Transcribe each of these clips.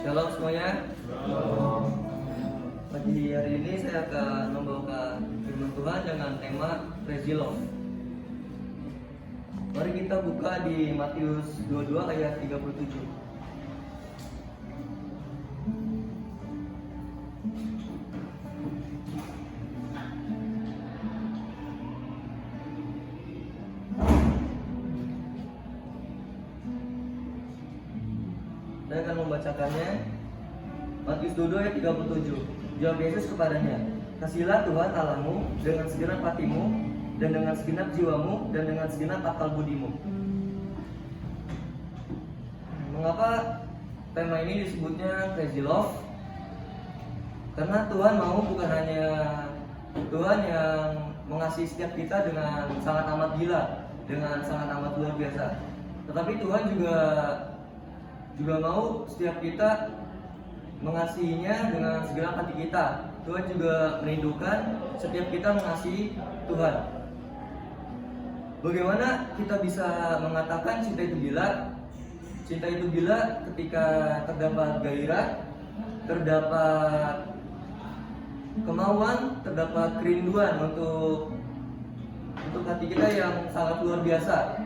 Shalom semuanya. Pagi hari ini saya akan membawakan firman Tuhan dengan tema Crazy Love. Mari kita buka di Matius 22 ayat 37. Saya akan membacakannya. Matius 22 ayat 37. Jawab Yesus kepadanya, "Kasihilah Tuhan Allahmu dengan segenap hatimu, dan dengan segenap jiwamu, dan dengan segenap akal budimu." Mengapa tema ini disebutnya Crazy Love? Karena Tuhan mau bukan hanya Tuhan yang mengasihi setiap kita dengan sangat amat gila, dengan sangat amat luar biasa, tetapi Tuhan juga mau setiap kita mengasihinya dengan segenap hati kita. Tuhan juga merindukan setiap kita mengasihi Tuhan. Bagaimana kita bisa mengatakan cinta itu gila? Cinta itu gila ketika terdapat gairah, terdapat kemauan, terdapat kerinduan untuk hati kita yang sangat luar biasa.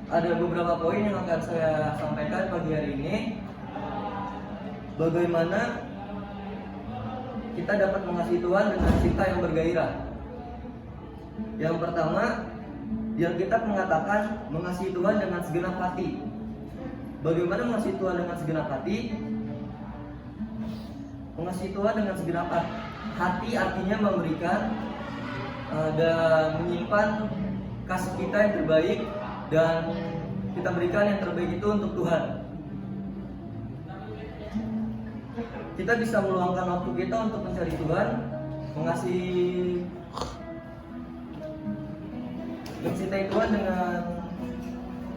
Ada beberapa poin yang akan saya sampaikan pagi hari ini. Bagaimana kita dapat mengasihi Tuhan dengan cinta yang bergairah. Yang pertama, yang kita mengatakan mengasihi Tuhan dengan segenap hati. Bagaimana mengasihi Tuhan dengan segenap hati? Mengasihi Tuhan dengan segenap hati artinya memberikan dan menyimpan kasih kita yang terbaik, dan kita berikan yang terbaik itu untuk Tuhan. Kita bisa meluangkan waktu kita untuk mencari Tuhan, mengasihi, mencintai Tuhan dengan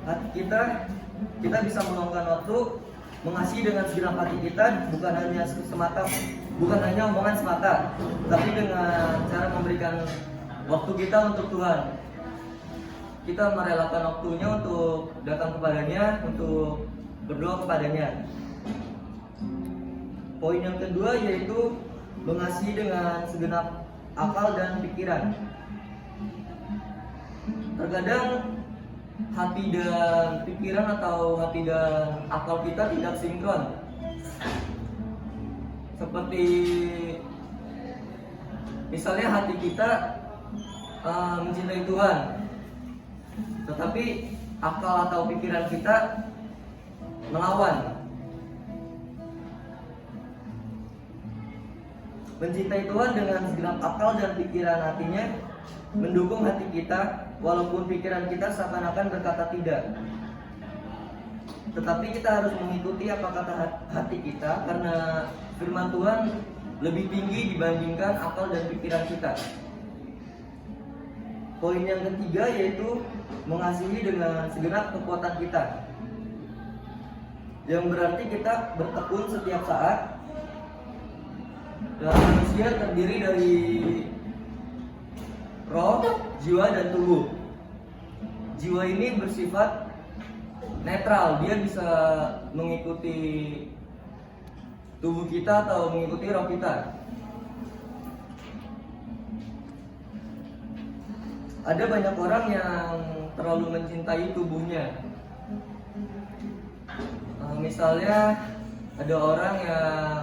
hati kita. Kita bisa meluangkan waktu mengasihi dengan segenap hati kita, bukan hanya omongan semata, tapi dengan cara memberikan waktu kita untuk Tuhan. Kita merelakan waktunya untuk datang kepadanya, untuk berdoa kepadanya. Poin yang kedua yaitu mengasihi dengan segenap akal dan pikiran. Terkadang hati dan pikiran atau hati dan akal kita tidak sinkron. Seperti misalnya hati kita mencintai Tuhan, tetapi akal atau pikiran kita melawan. Mencintai Tuhan dengan segenap akal dan pikiran hatinya mendukung hati kita, walaupun pikiran kita seakan-akan berkata tidak. Tetapi kita harus mengikuti apa kata hati kita, karena firman Tuhan lebih tinggi dibandingkan akal dan pikiran kita. Poin yang ketiga yaitu mengasihi dengan segenap kekuatan kita, yang berarti kita bertekun setiap saat. Dan manusia terdiri dari roh, jiwa, dan tubuh. Jiwa ini bersifat netral, dia bisa mengikuti tubuh kita atau mengikuti roh kita. Ada banyak orang yang terlalu mencintai tubuhnya. Misalnya ada orang yang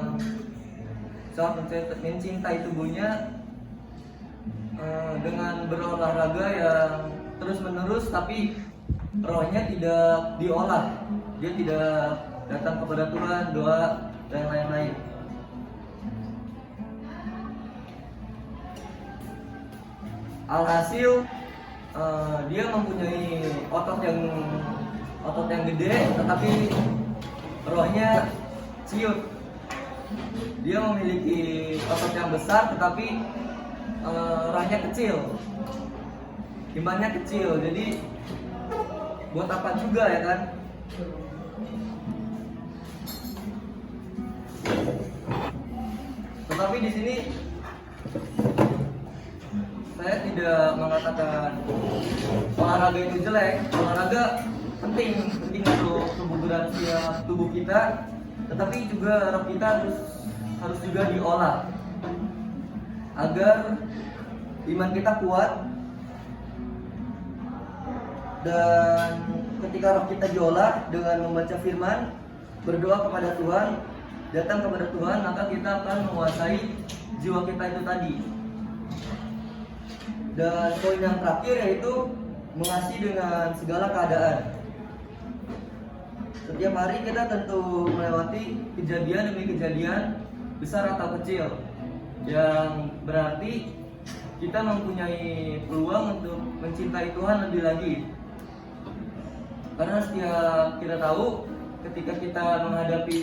sangat mencintai tubuhnya dengan berolahraga yang terus-menerus, tapi rohnya tidak diolah. Dia tidak datang kepada Tuhan, doa, dan lain-lain. Alhasil dia mempunyai otot yang gede, tetapi rohnya ciut. Dia memiliki otot yang besar, tetapi rohnya kecil, imannya kecil. Jadi buat apa juga, ya kan? Tetapi di sini saya tidak mengatakan olahraga itu jelek. Olahraga penting untuk kebugaran setiap tubuh kita, tetapi juga roh kita harus juga diolah agar iman kita kuat. Dan ketika roh kita diolah dengan membaca firman, berdoa kepada Tuhan, datang kepada Tuhan, maka kita akan menguasai jiwa kita itu tadi. Dan poin yang terakhir yaitu mengasihi dengan segala keadaan. Setiap hari kita tentu melewati kejadian demi kejadian, besar atau kecil, yang berarti kita mempunyai peluang untuk mencintai Tuhan lebih lagi. Karena setiap kita tahu ketika kita menghadapi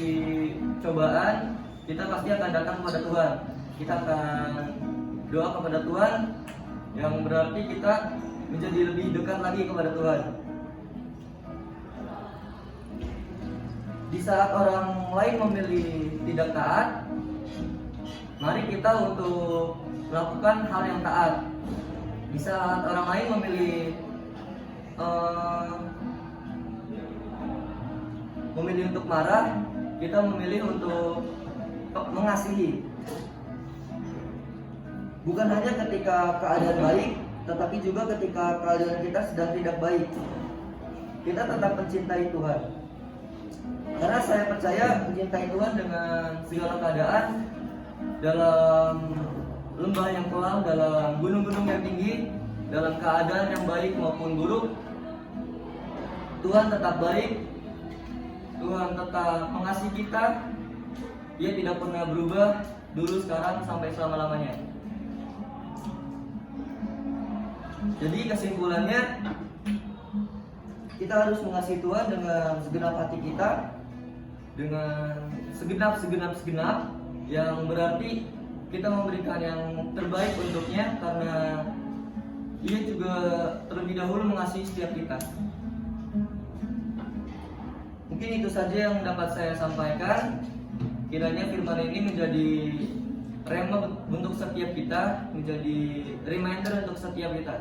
cobaan, kita pasti akan datang kepada Tuhan. Kita akan doa kepada Tuhan, yang berarti kita menjadi lebih dekat lagi kepada Tuhan. Di saat orang lain memilih tidak taat, mari kita untuk melakukan hal yang taat. Di saat orang lain memilih untuk marah, kita memilih untuk mengasihi. Bukan hanya ketika keadaan baik, tetapi juga ketika keadaan kita sedang tidak baik, kita tetap mencintai Tuhan. Karena saya percaya mencintai Tuhan dengan segala keadaan, dalam lembah yang kelam, dalam gunung-gunung yang tinggi, dalam keadaan yang baik maupun buruk, Tuhan tetap baik. Tuhan tetap mengasihi kita. Dia tidak pernah berubah, dulu, sekarang, sampai selama-lamanya. Jadi kesimpulannya, kita harus mengasihi Tuhan dengan segenap hati kita, dengan segenap, yang berarti kita memberikan yang terbaik untuknya, karena Dia juga terlebih dahulu mengasihi setiap kita. Mungkin itu saja yang dapat saya sampaikan. Kiranya firman ini menjadi rema untuk setiap kita, menjadi reminder untuk setiap kita.